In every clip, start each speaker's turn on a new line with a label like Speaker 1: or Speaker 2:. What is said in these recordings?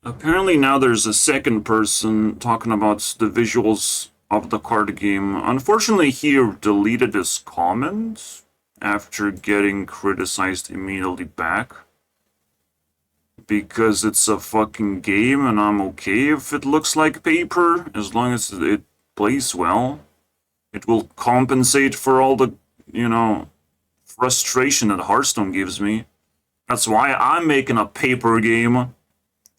Speaker 1: Apparently now there's a second person talking about the visuals of the card game. Unfortunately, he deleted his comment after getting criticized immediately back. Because it's a fucking game and I'm okay if it looks like paper, as long as it plays well. It will compensate for all the, frustration that Hearthstone gives me. That's why I'm making a paper game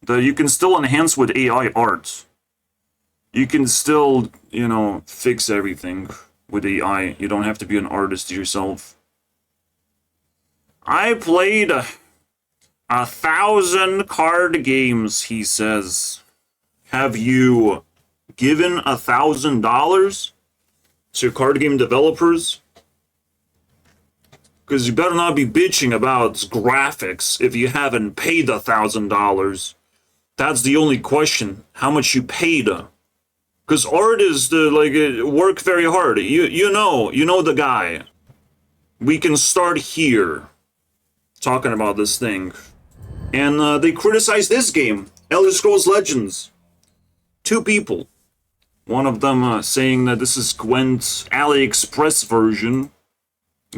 Speaker 1: that you can still enhance with AI art. You can still, fix everything with AI. You don't have to be an artist yourself. I played 1,000 card games, he says. Have you given $1,000 to card game developers? Because you better not be bitching about graphics if you haven't paid $1,000. That's the only question. How much you paid? Because artists work very hard. You know the guy. We can start here talking about this thing. And they criticized this game, Elder Scrolls Legends. 2 people. One of them saying that this is Gwent's AliExpress version.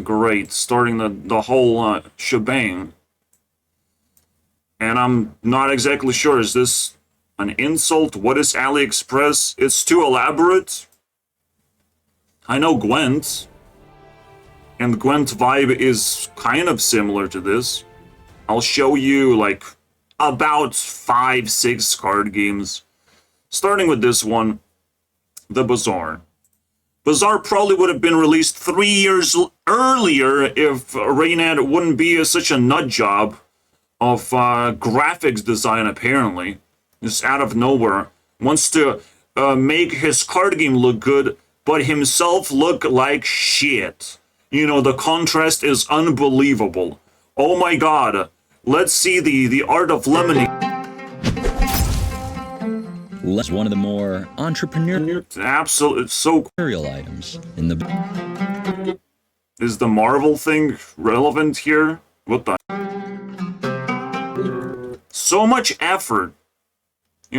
Speaker 1: Great, starting the whole shebang. And I'm not exactly sure, is this an insult? What is AliExpress? It's too elaborate. I know Gwent. And Gwent vibe is kind of similar to this. I'll show you about 5-6 card games. Starting with this one, the Bazaar. Bazaar probably would have been released 3 years earlier if Reynad wouldn't be such a nut job of graphics design, apparently. Just out of nowhere. Wants to make his card game look good, but himself look like shit. The contrast is unbelievable. Oh my god. Let's see the art of Lemonade.
Speaker 2: That's one of the more entrepreneurial
Speaker 1: Absolutely, so
Speaker 2: items in the...
Speaker 1: Is the Marvel thing relevant here? What the? So much effort.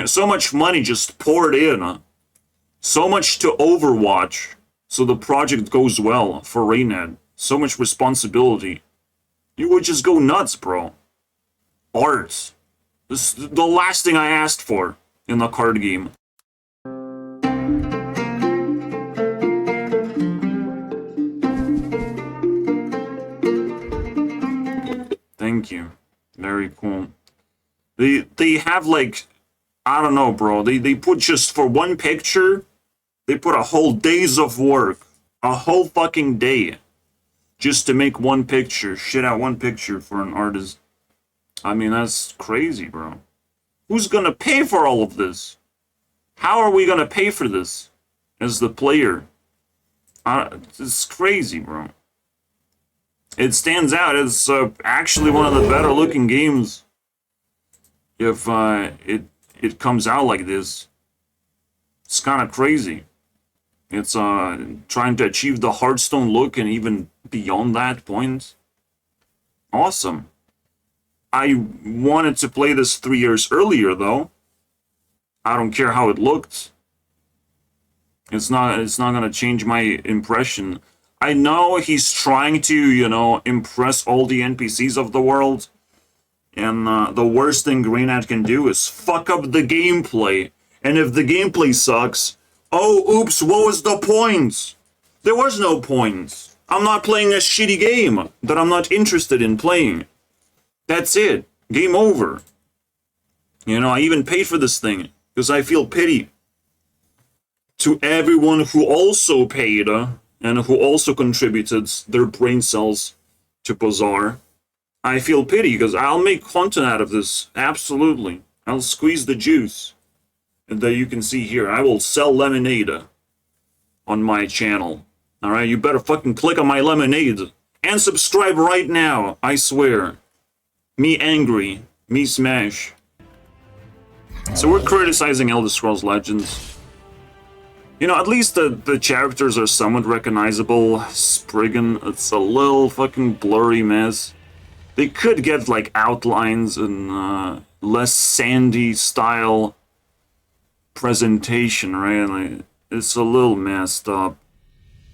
Speaker 1: So much money just poured in. So much to Overwatch. So the project goes well for Reynad. So much responsibility. You would just go nuts, bro. Art. This is the last thing I asked for in the card game. Thank you. Very cool. They have I don't know, bro. They put just for one picture, they put a whole days of work. A whole fucking day. Just to make one picture. Shit out one picture for an artist. I mean, that's crazy, bro. Who's gonna pay for all of this? How are we gonna pay for this as the player? It's crazy, bro. It stands out as actually one of the better looking games if it comes out like this. It's kind of crazy. It's trying to achieve the Hearthstone look and even beyond that point. Awesome. I wanted to play this 3 years earlier, though. I don't care how it looked. It's not gonna change my impression. I know he's trying to, impress all the NPCs of the world. And the worst thing Reynad can do is fuck up the gameplay. And if the gameplay sucks, oh, oops, what was the point? There was no point. I'm not playing a shitty game that I'm not interested in playing. That's it. Game over. I even paid for this thing because I feel pity to everyone who also paid and who also contributed their brain cells to Bazaar. I feel pity because I'll make content out of this. Absolutely. I'll squeeze the juice that you can see here. I will sell lemonade on my channel. Alright, you better fucking click on my lemonade and subscribe right now. I swear. Me angry. Me smash. So we're criticizing Elder Scrolls Legends. At least the characters are somewhat recognizable. Spriggan, it's a little fucking blurry mess. They could get outlines and less sandy style presentation, right? Like, it's a little messed up.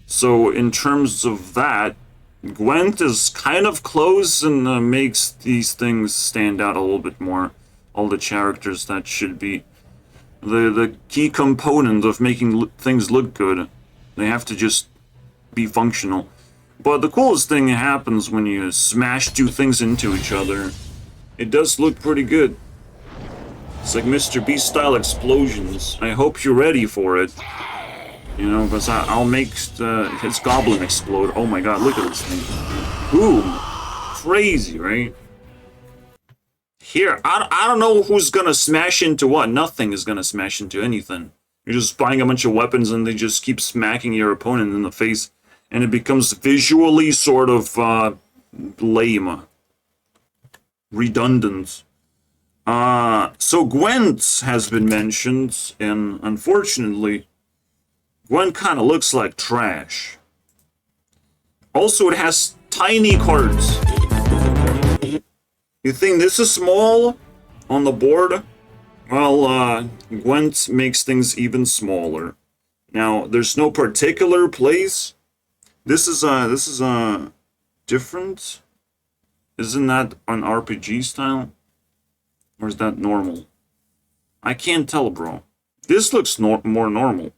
Speaker 1: So in terms of that, Gwent is kind of close and makes these things stand out a little bit more. All the characters that should be the key component of making things look good. They have to just be functional. But the coolest thing happens when you smash two things into each other. It does look pretty good. It's like Mr. Beast style explosions. I hope you're ready for it. You know, because I'll make his goblin explode. Oh my god, look at this thing. Boom. Crazy, right? Here, I don't know who's gonna smash into what. Nothing is gonna smash into anything. You're just buying a bunch of weapons and they just keep smacking your opponent in the face. And it becomes visually sort of lame. Redundant. So Gwent has been mentioned, and unfortunately, Gwent kind of looks like trash. Also, it has tiny cards. You think this is small on the board? Well, Gwent makes things even smaller. Now, there's no particular place. This is different. Isn't that an RPG style? Or is that normal? I can't tell, bro. This looks more normal.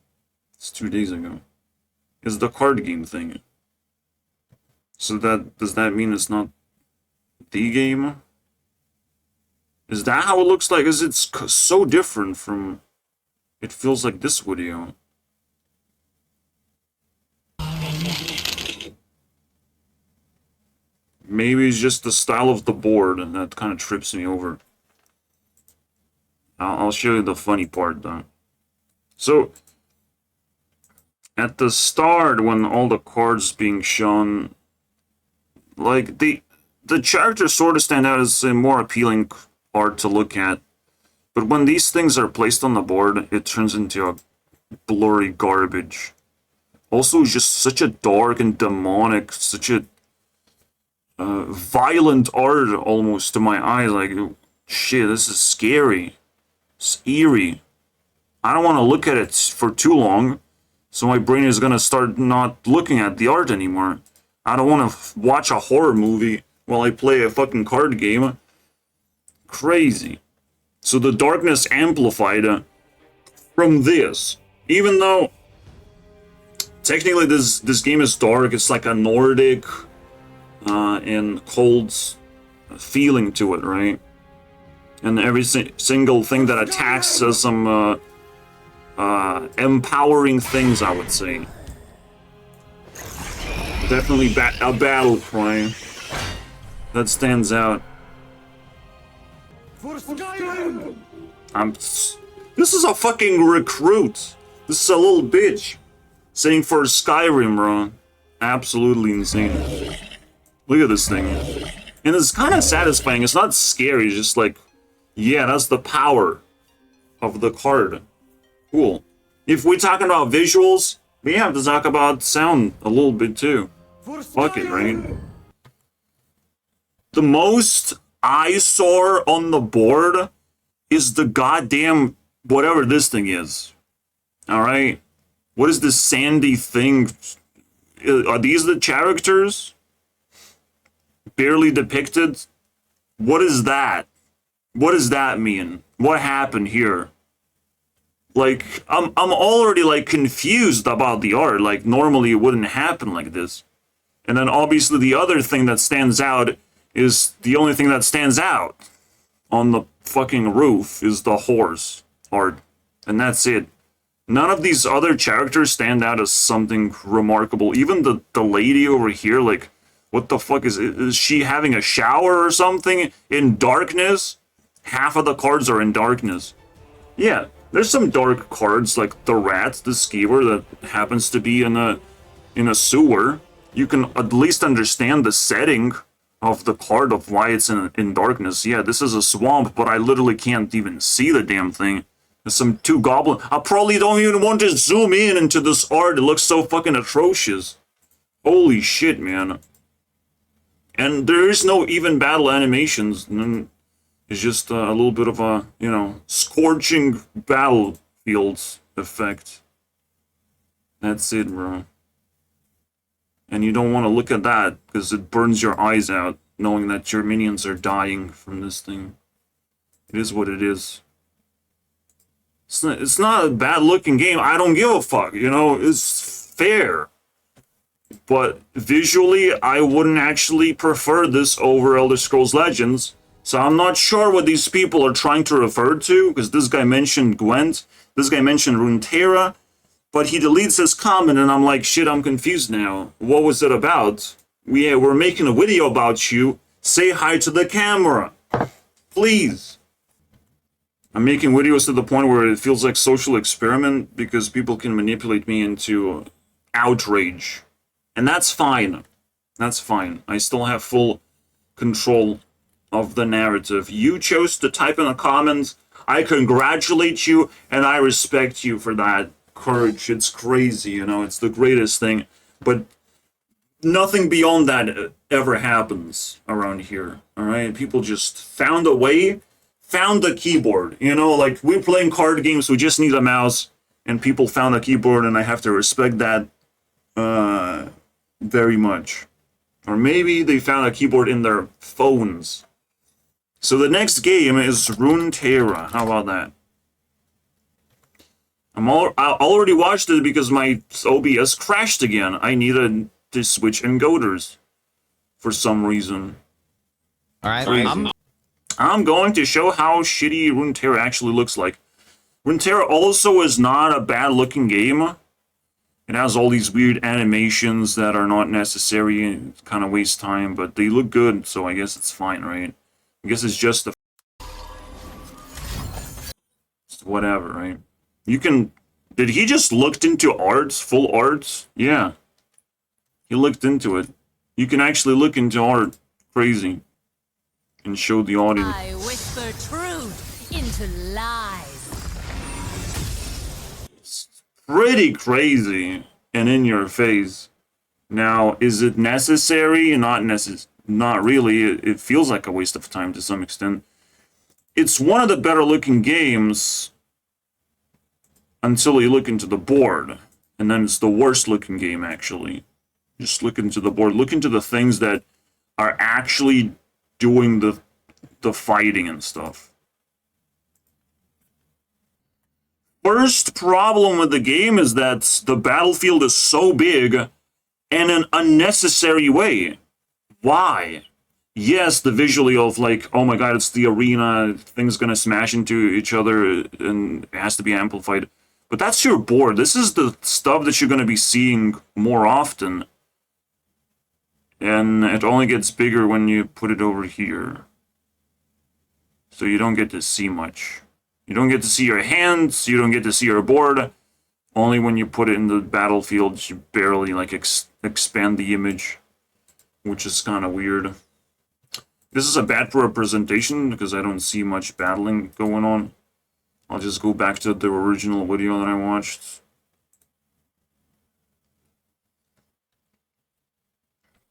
Speaker 1: It's 2 days ago. It's the card game thing. So does that mean it's not the game? Is that how it looks like? Is it so different from... It feels like this video. Maybe it's just the style of the board and that kind of trips me over. I'll show you the funny part though. So, at the start when all the cards being shown, like the characters sort of stand out as a more appealing art to look at. But when these things are placed on the board, it turns into a blurry garbage. Also, it's just such a dark and demonic, such a violent art almost to my eyes. Like, shit, this is scary. It's eerie. I don't want to look at it for too long, so my brain is gonna start not looking at the art anymore. I don't want to watch a horror movie while I play a fucking card game. Crazy. So the darkness amplified from this, even though technically this game is dark, it's like a Nordic and cold feeling to it, right? And every single thing that attacks does some empowering things, I would say. Definitely a battle cry that stands out.
Speaker 3: For Skyrim!
Speaker 1: This is a fucking recruit. This is a little bitch saying for Skyrim, bro. Absolutely insane. Look at this thing. And it's kind of satisfying. It's not scary. It's just like, yeah, that's the power of the card. Cool. If we're talking about visuals, we have to talk about sound a little bit too. Fuck it, right? The most eyesore on the board is the goddamn whatever this thing is. Alright? What is this sandy thing? Are these the characters? Barely depicted? What is that? What does that mean? What happened here? Like, I'm already like confused about the art. Like, normally it wouldn't happen like this. And then obviously the other thing that stands out is the only thing that stands out on the fucking roof is the horse art. And that's it. None of these other characters stand out as something remarkable. Even the lady over here, like, what the fuck is she having a shower or something in darkness? Half of the cards are in darkness. Yeah, there's some dark cards like the rat, the skewer that happens to be in a sewer. You can at least understand the setting of the card of why it's in darkness. Yeah, this is a swamp, but I literally can't even see the damn thing. There's some two goblins. I probably don't even want to zoom in into this art. It looks so fucking atrocious. Holy shit, man. And there is no even battle animations. It's just a little bit of a, you know, scorching battlefields effect. That's it, bro. And you don't want to look at that because it burns your eyes out knowing that your minions are dying from this thing. It is what it is. It's not a bad looking game. I don't give a fuck, you know, it's fair. But visually, I wouldn't actually prefer this over Elder Scrolls Legends. So I'm not sure what these people are trying to refer to, because this guy mentioned Gwent, this guy mentioned Runeterra, but he deletes his comment and I'm like, shit, I'm confused now. What was it about? We're making a video about you. Say hi to the camera. Please. I'm making videos to the point where it feels like social experiment because people can manipulate me into outrage. And that's fine. That's fine. I still have full control of the narrative. You chose to type in the comments. I congratulate you and I respect you for that courage. It's crazy, you know, it's the greatest thing. But nothing beyond that ever happens around here. Alright? People just found a way, found a keyboard. You know, like we're playing card games, we just need a mouse, and people found a keyboard, and I have to respect that very much. Or maybe they found a keyboard in their phones. So the next game is Runeterra. How about that? I already watched it because my OBS crashed again. I needed to switch encoders for some reason.
Speaker 3: Alright,
Speaker 1: I'm going to show how shitty Runeterra actually looks like. Runeterra also is not a bad looking game. It has all these weird animations that are not necessary and kind of waste time, but they look good, so I guess it's fine, right? I guess it's just the whatever, right? You can... Did he just looked into arts? Full arts? Yeah. He looked into it. You can actually look into art. Crazy. And show the audience.
Speaker 4: I whisper truth into lies.
Speaker 1: It's pretty crazy and in your face. Now, is it necessary? Not really. It feels like a waste of time to some extent. It's one of the better looking games until you look into the board. And then it's the worst looking game, actually. Just look into the board. Look into the things that are actually doing the fighting and stuff. First problem with the game is that the battlefield is so big in an unnecessary way. Why? Yes, the visually of like, oh my god, it's the arena, things gonna smash into each other and it has to be amplified. But that's your board. This is the stuff that you're gonna be seeing more often. And it only gets bigger when you put it over here. So you don't get to see much. You don't get to see your hands, you don't get to see your board. Only when you put it in the battlefield, you barely like expand the image, which is kind of weird. This is a bad representation because I don't see much battling going on. I'll just go back to the original video that I watched.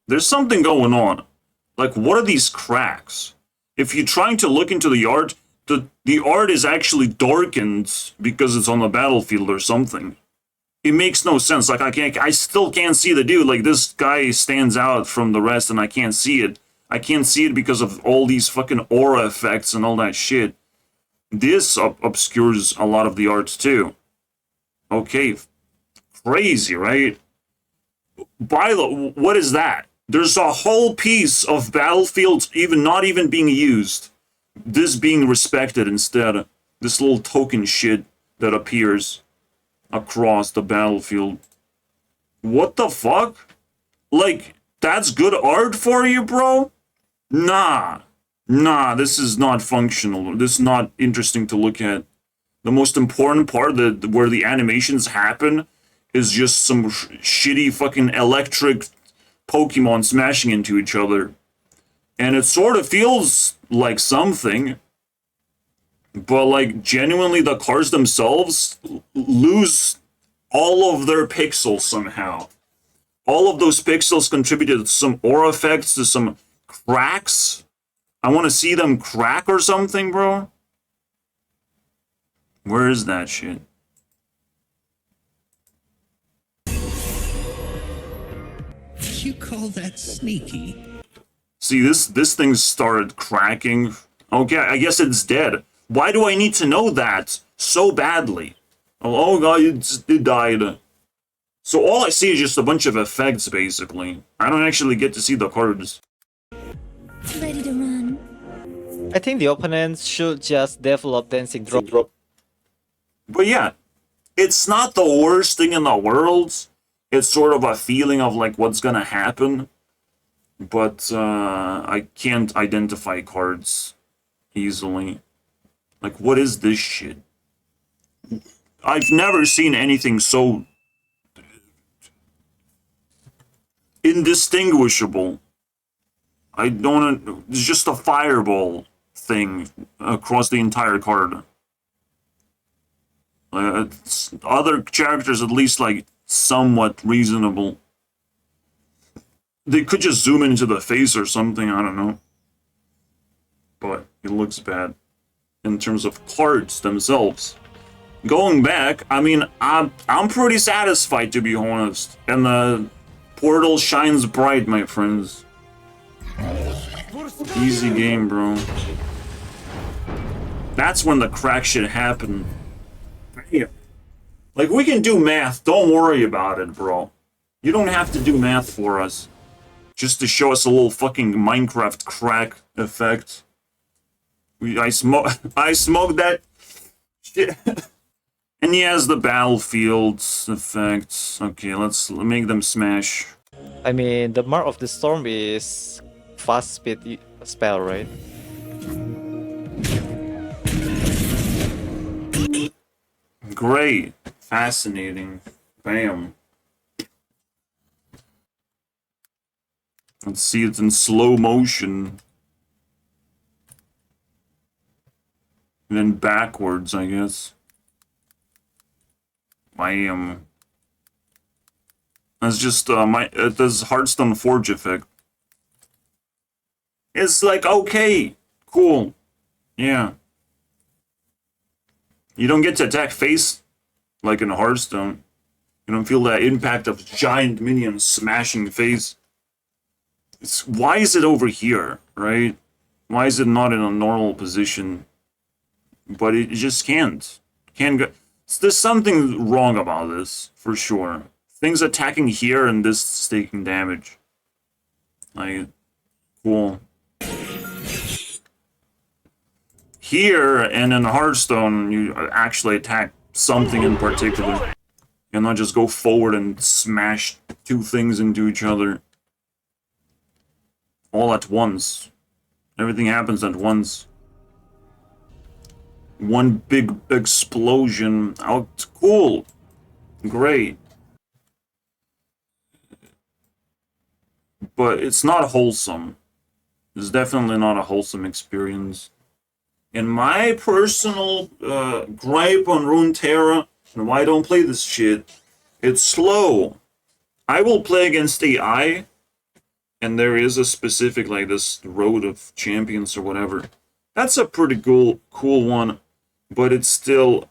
Speaker 1: There's something going on. Like, what are these cracks? If you're trying to look into the art, the art is actually darkened because it's on the battlefield or something. It makes no sense. Like, I still can't see the dude. Like, this guy stands out from the rest and I can't see it. I can't see it because of all these fucking aura effects and all that shit. This obscures a lot of the arts too. Okay, crazy, right? What is that? There's a whole piece of battlefields not even being used. This being respected instead. This little token shit that appears across the battlefield. What the fuck? Like, that's good art for you, bro? Nah, this is not functional. This is not interesting to look at. The most important part, where the animations happen, is just some shitty fucking electric Pokemon smashing into each other. And it sort of feels like something, but like genuinely the cards themselves lose all of their pixels somehow. All of those pixels contributed to some aura effects, to some cracks. I want to see them crack or something, bro. Where is that shit?
Speaker 3: You call that sneaky?
Speaker 1: See, this thing started cracking. Okay, I guess it's dead. Why do I need to know that so badly? Oh god, it died. So all I see is just a bunch of effects, basically. I don't actually get to see the cards.
Speaker 4: Ready to run.
Speaker 5: I think the opponents should just develop dancing drop.
Speaker 1: But yeah, it's not the worst thing in the world. It's sort of a feeling of like what's gonna happen. But I can't identify cards easily. Like, what is this shit? I've never seen anything so indistinguishable. I don't. It's just a fireball thing across the entire card. Other characters, at least, like somewhat reasonable. They could just zoom into the face or something. I don't know. But it looks bad in terms of cards themselves. Going back, I mean, I'm pretty satisfied, to be honest. And the portal shines bright, my friends. Easy game, bro. That's when the crack shit happened. Damn. Like, we can do math. Don't worry about it, bro. You don't have to do math for us. Just to show us a little fucking Minecraft crack effect. I smoked that shit. And he has the battlefields effects. Okay, let's make them smash.
Speaker 5: I mean, the Mark of the Storm is fast speed spell, right?
Speaker 1: Great. Fascinating. Bam. Let's see it in slow motion. And then backwards, I guess. Bam. That's just it does Hearthstone Forge effect. It's like, okay, cool. Yeah. You don't get to attack face like in Hearthstone. You don't feel that impact of giant minions smashing face. Why is it over here, right? Why is it not in a normal position? But it just can't. Can't go. There's something wrong about this, for sure. Things attacking here and this taking damage. Like, cool. Here and in Hearthstone, you actually attack something in particular. And not just go forward and smash two things into each other. All at once. Everything happens at once. One big explosion. Out. Cool. Great. But it's not wholesome. It's definitely not a wholesome experience. And my personal gripe on Runeterra, and why I don't play this shit, it's slow. I will play against AI, and there is a specific, like, this Road of Champions or whatever. That's a pretty cool one, but it's still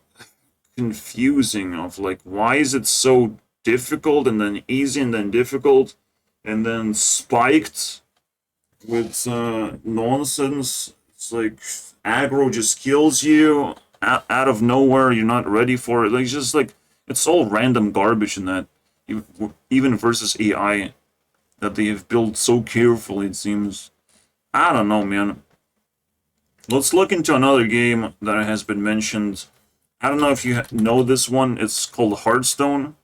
Speaker 1: confusing of, like, why is it so difficult, and then easy, and then difficult, and then spiked with nonsense. It's like aggro just kills you out of nowhere. You're not ready for it. Like, it's just like, it's all random garbage in that, even versus AI that they have built so carefully, it seems. I don't know, man. Let's look into another game that has been mentioned. I don't know if you know this one. It's called Hearthstone.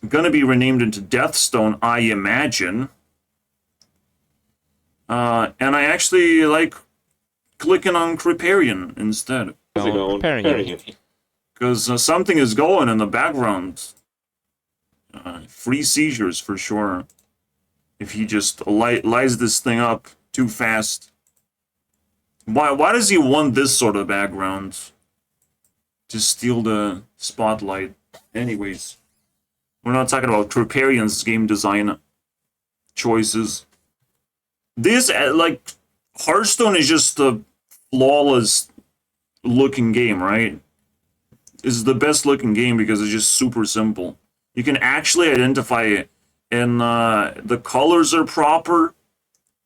Speaker 1: Gonna be renamed into Deathstone, I imagine. And I actually like clicking on Creparian instead.
Speaker 6: How's it going?
Speaker 5: Creparian.
Speaker 1: Because something is going in the background. Free seizures for sure. If he just lights this thing up too fast. Why does he want this sort of background? To steal the spotlight. Anyways. We're not talking about Creparian's game design choices. This, like, Hearthstone is just a flawless looking game, right? It's the best looking game because it's just super simple. You can actually identify it, and the colors are proper.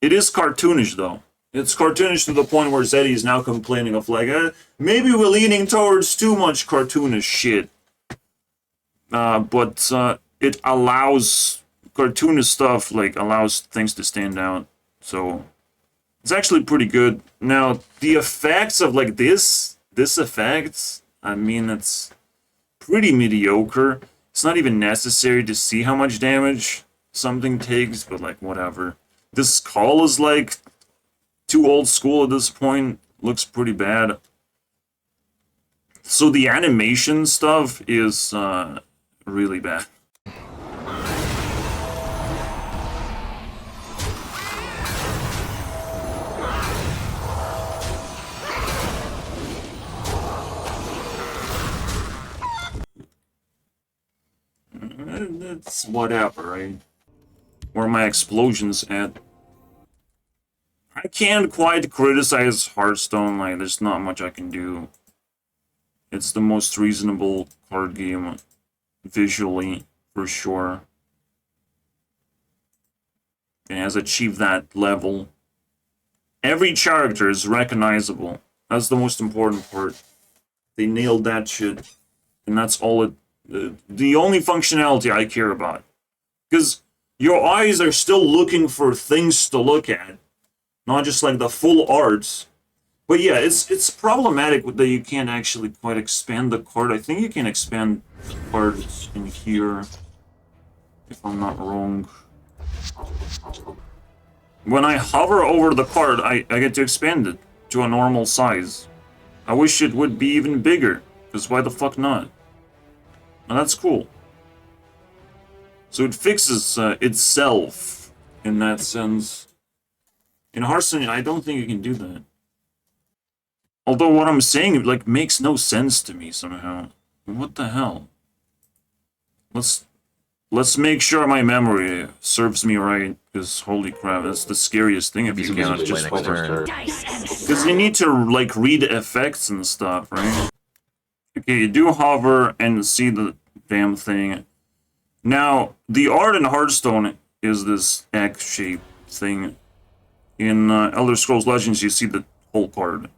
Speaker 1: It is cartoonish, though. It's cartoonish to the point where Zeddy is now complaining of, like, maybe we're leaning towards too much cartoonish shit. But it allows cartoonish stuff, like, allows things to stand out. So it's actually pretty good. Now, the effects of, like, this effect, I mean, it's pretty mediocre. It's not even necessary to see how much damage something takes, but, like, whatever. This skull is, like, too old school at this point. Looks pretty bad. So the animation stuff is really bad. It's whatever, right? Where are my explosions at? I can't quite criticize Hearthstone, like, there's not much I can do. It's the most reasonable card game visually, for sure. It has achieved that level. Every character is recognizable. That's the most important part. They nailed that shit. And that's all it... the only functionality I care about. Because your eyes are still looking for things to look at. Not just like the full art. But yeah, it's problematic that you can't actually quite expand the card. I think you can expand cards in here, if I'm not wrong. When I hover over the card, I get to expand it to a normal size. I wish it would be even bigger, because why the fuck not? And that's cool. So it fixes itself in that sense. In Hearthstone, I don't think you can do that. Although what I'm saying, like, makes no sense to me somehow. What the hell? Let's make sure my memory serves me right, because holy crap, that's the scariest thing if you cannot just hover. Because you need to, like, read effects and stuff, right? Okay, you do hover and see the damn thing. Now, the art in Hearthstone is this egg-shaped thing. In Elder Scrolls Legends, you see the whole card.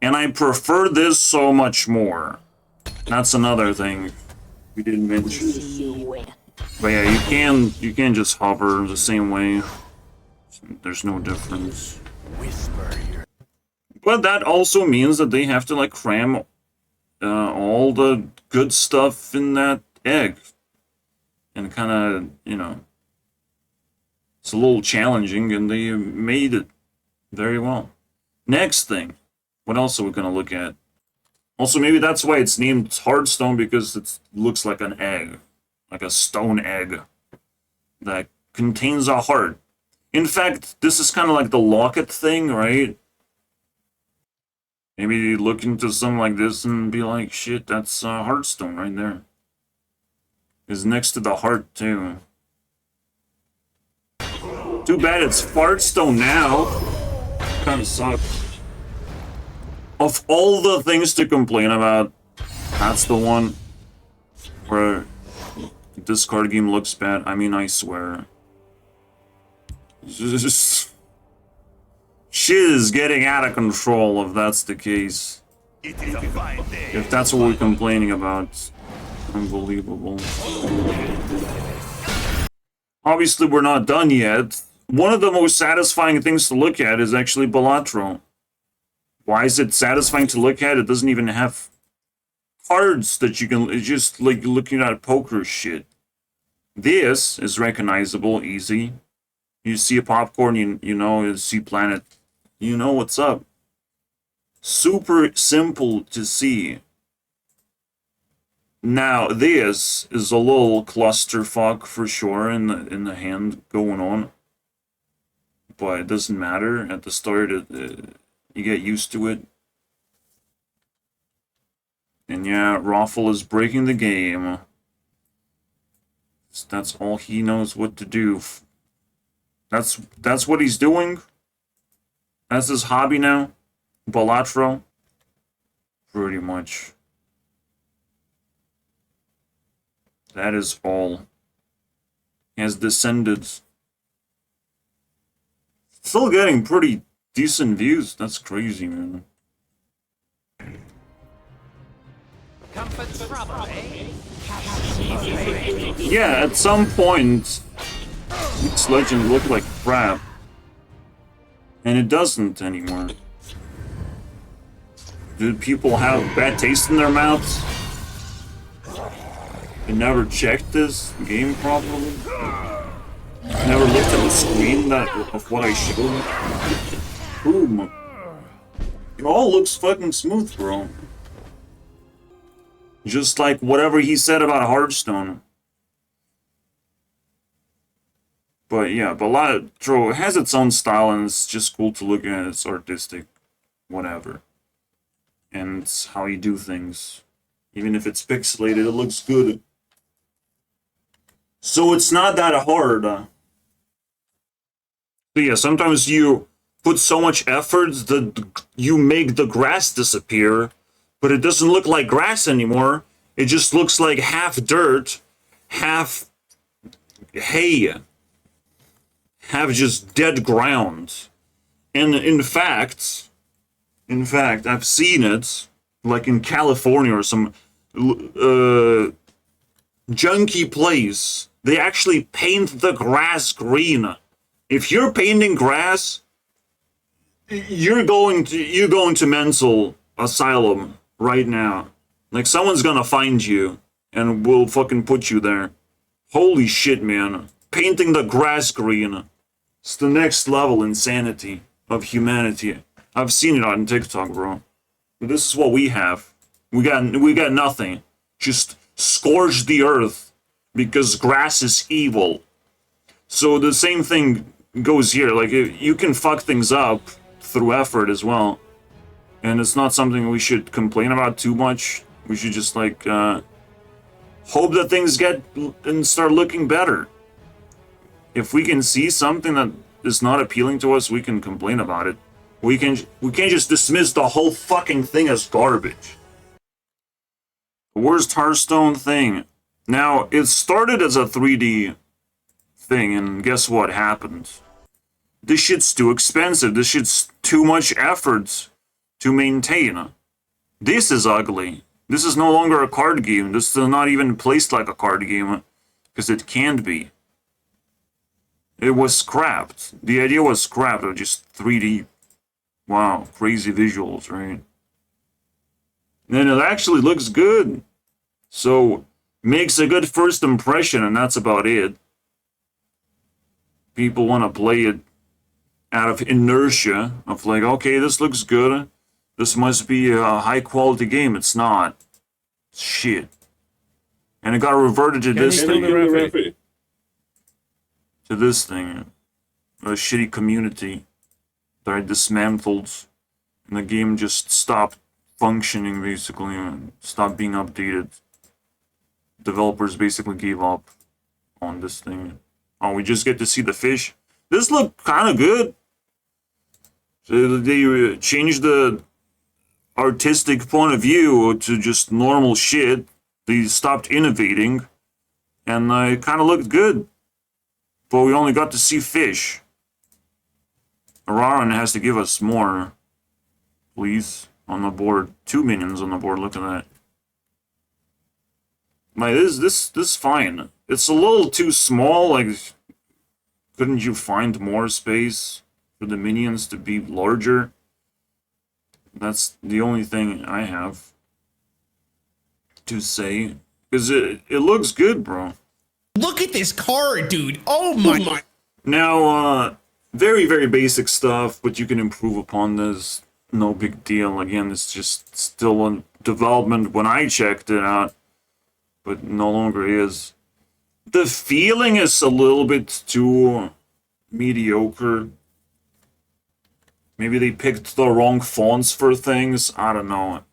Speaker 1: And I prefer this so much more. That's another thing we didn't mention. But yeah, you can just hover the same way. There's no difference. But that also means that they have to, like, cram all the good stuff in that egg. And kind of, you know, it's a little challenging, and they made it very well. Next thing. What else are we going to look at? Also, maybe that's why it's named Hearthstone, because it looks like an egg. Like a stone egg. That contains a heart. In fact, this is kind of like the locket thing, right? Maybe look into something like this and be like, shit, that's Hearthstone right there. It's next to the heart, too. Too bad it's Fartstone now. Kinda sucks. Of all the things to complain about, that's the one where this card game looks bad. I mean, I swear. Just... shit is getting out of control if that's the case. If that's what we're complaining about. Unbelievable. Obviously, we're not done yet. One of the most satisfying things to look at is actually Balatro. Why is it satisfying to look at? It doesn't even have cards that you can... it's just like looking at poker shit. This is recognizable, easy. You see a popcorn, you know, you see planet. You know what's up. Super simple to see. Now, this is a little clusterfuck for sure in the hand going on. But it doesn't matter. At the start, you get used to it. And yeah, Raffle is breaking the game. That's all he knows what to do. That's what he's doing. That's his hobby now. Balatro. Pretty much. That is all. He has descended. Still getting pretty decent views. That's crazy, man. Yeah, at some point, this legend looked like crap. And it doesn't anymore. Do people have bad taste in their mouths? They never checked this game properly? Never looked at the screen of what I showed? Boom. It all looks fucking smooth, bro. Just like whatever he said about Hearthstone. But yeah, Balatro has its own style and it's just cool to look at. It's artistic. Whatever. And it's how you do things. Even if it's pixelated, it looks good. So it's not that hard. So yeah, sometimes you put so much effort that you make the grass disappear, but it doesn't look like grass anymore. It just looks like half dirt, half hay, half just dead ground. And in fact, I've seen it, like in California or some junky place. They actually paint the grass green. If you're painting grass, you're going to mental asylum right now. Like someone's gonna find you and will fucking put you there. Holy shit, man. Painting the grass green. It's the next level insanity of humanity. I've seen it on TikTok, bro. But this is what we have. We got nothing. Just scourge the earth because grass is evil. So the same thing goes here. Like you can fuck things up through effort as well, and it's not something we should complain about too much. We should just like hope that things get and start looking better. If we can see something that is not appealing to us, we can complain about it. We can't just dismiss the whole fucking thing as garbage. The worst Hearthstone thing. Now, it started as a 3D thing, and guess what happened? This shit's too expensive. This shit's too much effort to maintain. This is ugly. This is no longer a card game. This is not even placed like a card game, because it can't be. It was scrapped. The idea was scrapped of just 3D. Wow, crazy visuals, right? And it actually looks good. So, makes a good first impression, and that's about it. People want to play it out of inertia, of like, okay, this looks good. This must be a high-quality game. It's not. It's shit. And it got reverted to this thing. To this thing. A shitty community that I dismantled. And the game just stopped functioning, basically, and stopped being updated. Developers basically gave up on this thing. Oh, we just get to see the fish. This looked kind of good. So they changed the artistic point of view to just normal shit. They stopped innovating, and it kind of looked good. But we only got to see fish. Araran has to give us more, please, on the board. 2 minions on the board. Look at that. Like this fine. It's a little too small. Like, couldn't you find more space for the minions to be larger? That's the only thing I have to say. Because it looks good, bro.
Speaker 3: Look at this card, dude. Oh my.
Speaker 1: Now, very, very basic stuff, but you can improve upon this. No big deal. Again, it's just still in development when I checked it out, but no longer is. The feeling is a little bit too mediocre. Maybe they picked the wrong fonts for things. I don't know.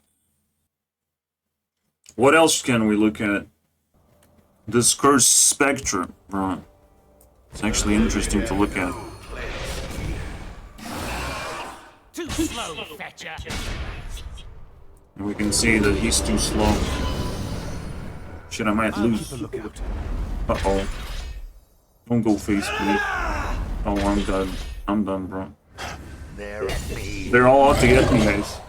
Speaker 1: What else can we look at? This cursed spectre, bro. It's actually interesting to look at. And we can see that he's too slow. Shit, I might lose. Uh-oh. Don't go face, please. Oh, I'm done. I'm done, bro. They're all out to get me, guys.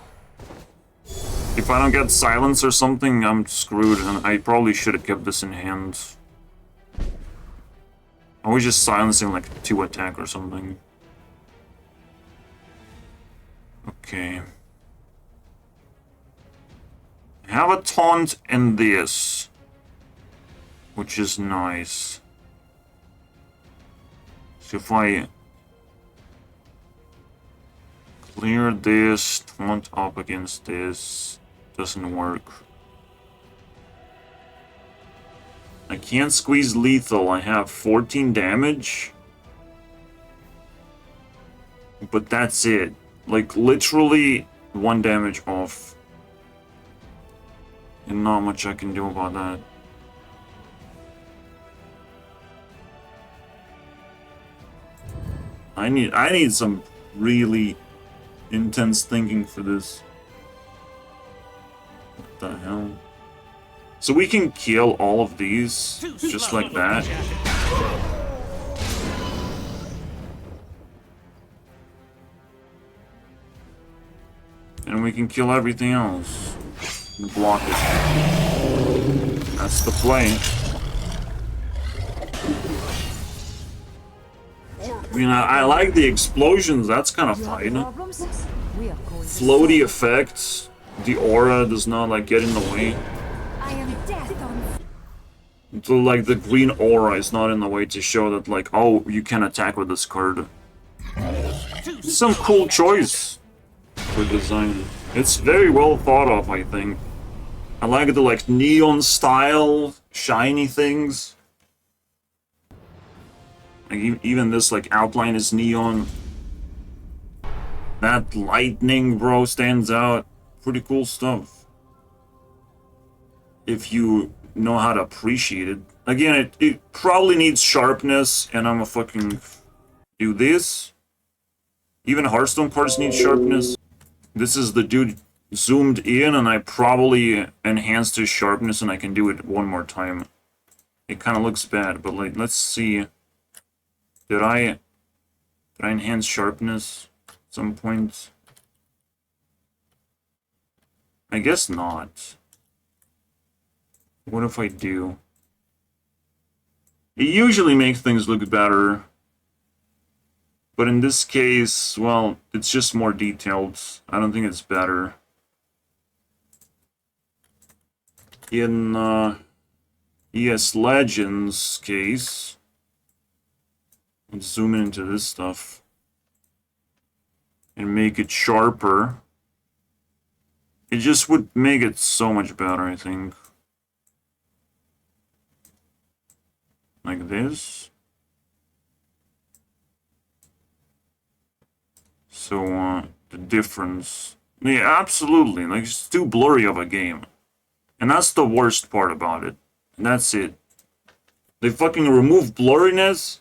Speaker 1: If I don't get silence or something, I'm screwed, and I probably should have kept this in hand. I was just silencing like 2 attack or something. Okay. I have a taunt in this, which is nice. So if I clear this, taunt up against this, doesn't work. I can't squeeze lethal. I have 14 damage. But that's it. Like, literally 1 damage off. And not much I can do about that. I need some really intense thinking for this. What the hell? So we can kill all of these just like that. And we can kill everything else. And block it. That's the play. I mean, I like the explosions, that's kind of fine. Floaty effects. The aura does not, like, get in the way. So, like, the green aura is not in the way to show that, like, oh, you can attack with this card. Some cool choice for design. It's very well thought of, I think. I like the, like, neon style, shiny things. Like, even this, like, outline is neon. That lightning, bro, stands out. Pretty cool stuff. If you know how to appreciate it. Again, it probably needs sharpness, and I'm gonna fucking do this. Even Hearthstone cards need sharpness. This is the dude zoomed in, and I probably enhanced his sharpness, and I can do it one more time. It kind of looks bad, but like, let's see. Did I enhance sharpness at some point? I guess not. What if I do? It usually makes things look better. But in this case, well, it's just more detailed. I don't think it's better. In ES Legends case, let's zoom into this stuff and make it sharper. It just would make it so much better, I think. Like this. So, the difference. Yeah, absolutely. Like, it's too blurry of a game. And that's the worst part about it. And that's it. They fucking remove blurriness.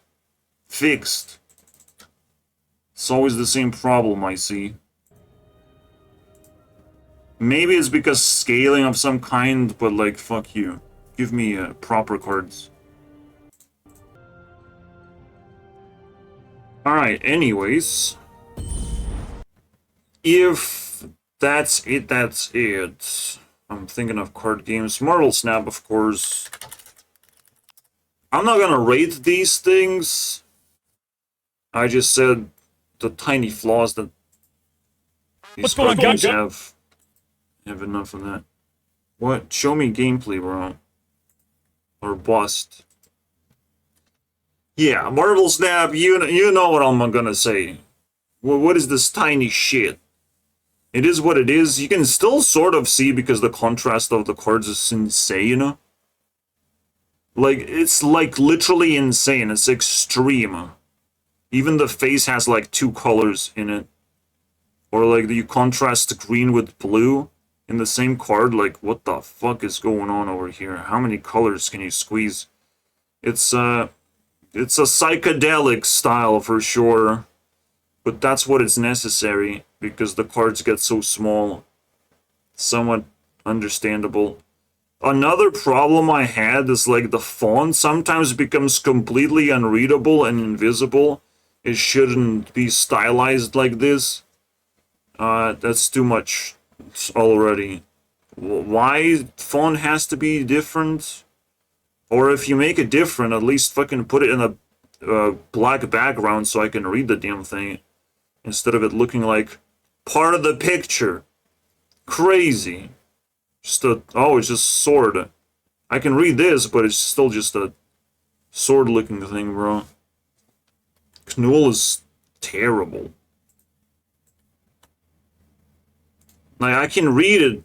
Speaker 1: Fixed. It's always the same problem I see. Maybe it's because scaling of some kind, but like, fuck you. Give me proper cards. Alright, anyways. If that's it, that's it. I'm thinking of card games. Marvel Snap, of course. I'm not gonna rate these things. I just said the tiny flaws that these card games have. Have enough of that. What? Show me gameplay, bro. Or bust. Yeah, Marvel Snap, you know what I'm gonna say. Well, what is this tiny shit? It is what it is. You can still sort of see because the contrast of the cards is insane. Like, it's like literally insane. It's extreme. Even the face has like 2 colors in it. Or like you contrast green with blue in the same card. Like, what the fuck is going on over here? How many colors can you squeeze? It's a psychedelic style for sure. But that's what is necessary, because the cards get so small. Somewhat understandable. Another problem I had is like the font sometimes becomes completely unreadable and invisible. It shouldn't be stylized like this. That's too much already. Why font has to be different? Or if you make it different, at least fucking put it in a black background so I can read the damn thing. Instead of it looking like part of the picture. Crazy. It's just sword. I can read this, but it's still just a sword-looking thing, bro. Knoll is terrible. Like, I can read it,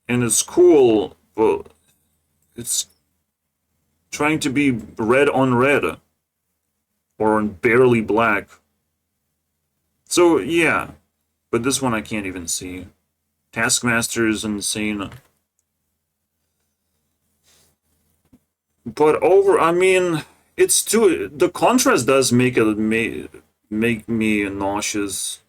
Speaker 1: and it's cool, but it's trying to be red on red. Or on barely black. So, yeah. But this one I can't even see. Taskmaster is insane. But it's too... The contrast does make me nauseous.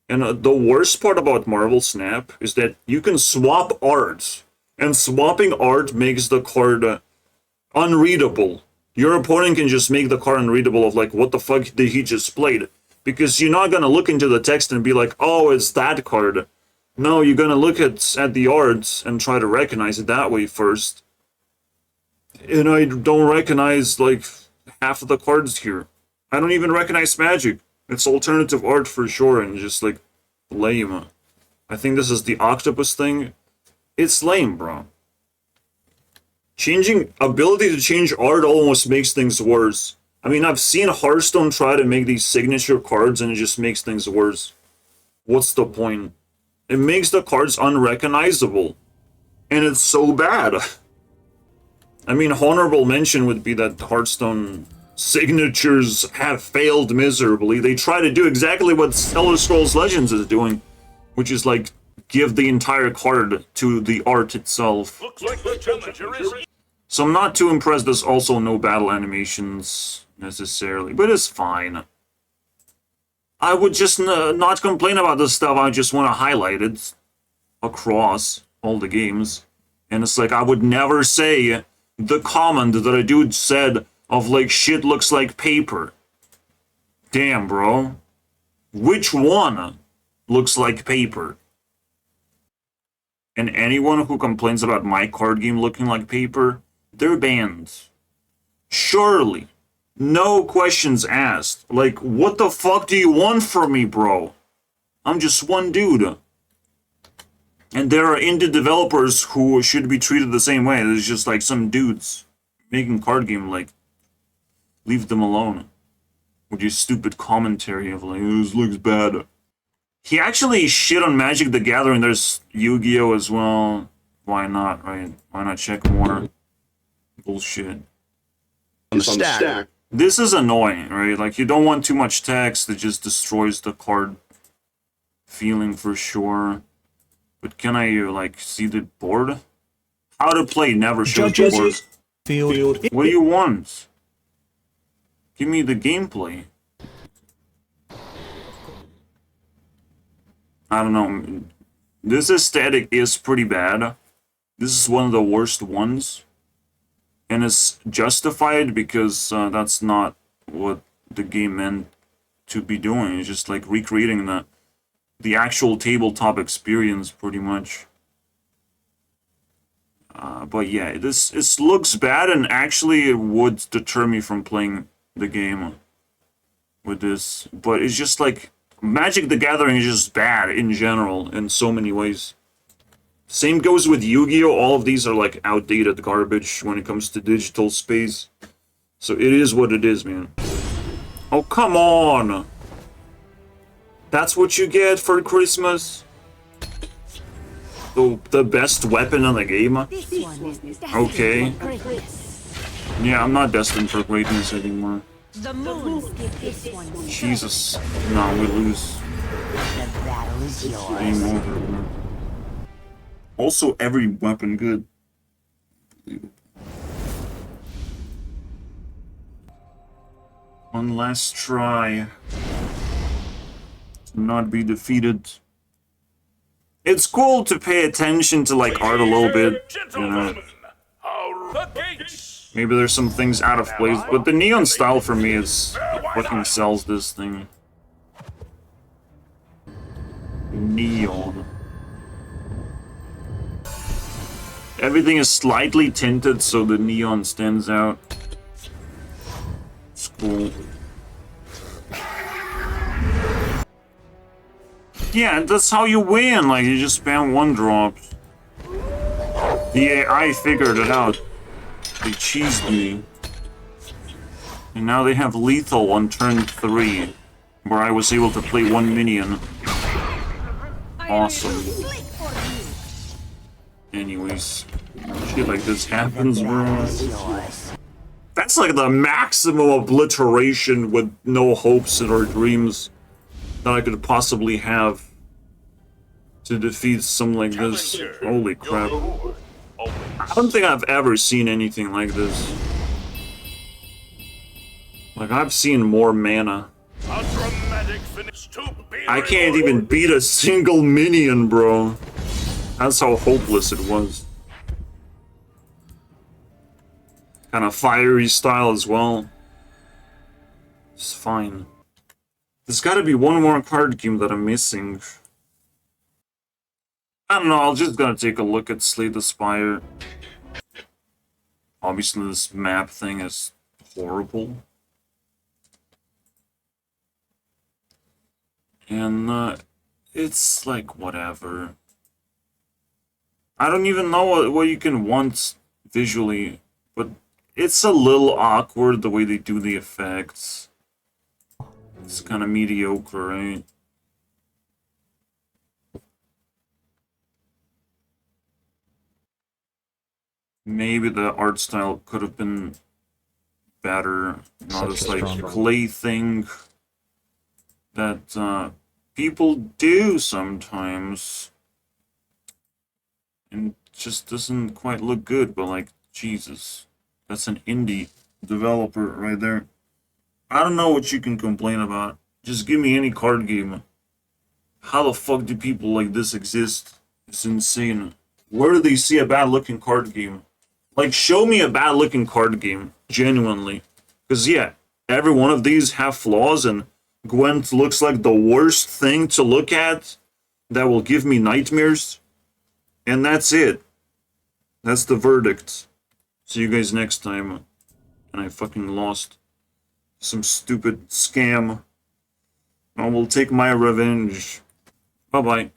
Speaker 1: And the worst part about Marvel Snap is that you can swap art. And swapping art makes the card unreadable. Your opponent can just make the card unreadable of like, what the fuck did he just play? Because you're not gonna look into the text and be like, oh, it's that card. No, you're gonna look at the art and try to recognize it that way first. And I don't recognize, like, half of the cards here. I don't even recognize magic. It's alternative art for sure, and just, like, lame. I think this is the octopus thing. It's lame, bro. Ability to change art almost makes things worse. I mean, I've seen Hearthstone try to make these signature cards, and it just makes things worse. What's the point? It makes the cards unrecognizable. And it's so bad. I mean, honorable mention would be that Hearthstone signatures have failed miserably. They try to do exactly what Elder Scrolls Legends is doing, which is like give the entire card to the art itself.
Speaker 6: Looks like the challenger is...
Speaker 1: So I'm not too impressed there's also no battle animations necessarily, but it's fine. I would just not complain about this stuff, I just want to highlight it across all the games. And it's like, I would never say the comment that a dude said of like, shit looks like paper. Damn, bro. Which one looks like paper? And anyone who complains about my card game looking like paper, they're banned. Surely. No questions asked. Like, what the fuck do you want from me, bro? I'm just one dude. And there are indie developers who should be treated the same way. There's just like some dudes making card game, like, leave them alone. With your stupid commentary of like, this looks bad. He actually shit on Magic the Gathering. There's Yu-Gi-Oh! As well. Why not, right? Why not check more? Bullshit.
Speaker 6: On the stack.
Speaker 1: This is annoying, right? Like, you don't want too much text. It just destroys the card feeling for sure. But can I, like, see the board? How to play never shows the board.
Speaker 3: Field.
Speaker 1: What do you want? Give me the gameplay. I don't know. This aesthetic is pretty bad. This is one of the worst ones. And it's justified because that's not what the game meant to be doing. It's just like recreating the actual tabletop experience, pretty much. But yeah, this looks bad, and actually it would deter me from playing the game with this. But it's just like, Magic the Gathering is just bad in general in so many ways. Same goes with Yu-Gi-Oh! All of these are like outdated garbage when it comes to digital space. So it is what it is, man. Oh, come on! That's what you get for Christmas? The best weapon in the game? Okay. Yeah, I'm not destined for greatness anymore.
Speaker 7: The moons give this one.
Speaker 1: Jesus. No, we lose.
Speaker 7: The battle is yours.
Speaker 1: Game over, man. Also, every weapon good. One last try. not be defeated. It's cool to pay attention to like art a little bit, you know.
Speaker 6: The gates.
Speaker 1: Maybe there's some things out of place, but the neon style for me is fucking sells this thing. Neon. Everything is slightly tinted so the neon stands out. It's cool. Yeah, that's how you win, like you just spam one drops. The AI figured it out. They cheesed me. And now they have lethal on turn 3, where I was able to play one minion. Awesome. Anyways, shit like this happens, bro. That's like the maximum obliteration with no hopes or dreams that I could possibly have to defeat something like this. Holy crap. I don't think I've ever seen anything like this. Like, I've seen more mana.
Speaker 6: A dramatic finish to be
Speaker 1: I can't even beat a single minion, bro. That's how hopeless it was. Kind of fiery style as well. It's fine. There's gotta be one more card game that I'm missing. I don't know, I'm just gonna take a look at Slay the Spire. Obviously this map thing is horrible. And it's like whatever. I don't even know what you can want visually, but it's a little awkward the way they do the effects. It's kind of mediocre, right? Maybe the art style could have been better. Not this like clay thing that people do sometimes. And just doesn't quite look good, but like, Jesus. That's an indie developer right there. I don't know what you can complain about. Just give me any card game. How the fuck do people like this exist? It's insane. Where do they see a bad looking card game? Like, show me a bad looking card game. Genuinely. Because yeah, every one of these have flaws, and Gwent looks like the worst thing to look at that will give me nightmares. And that's it. That's the verdict. See you guys next time. And I fucking lost some stupid scam. I will take my revenge. Bye-bye.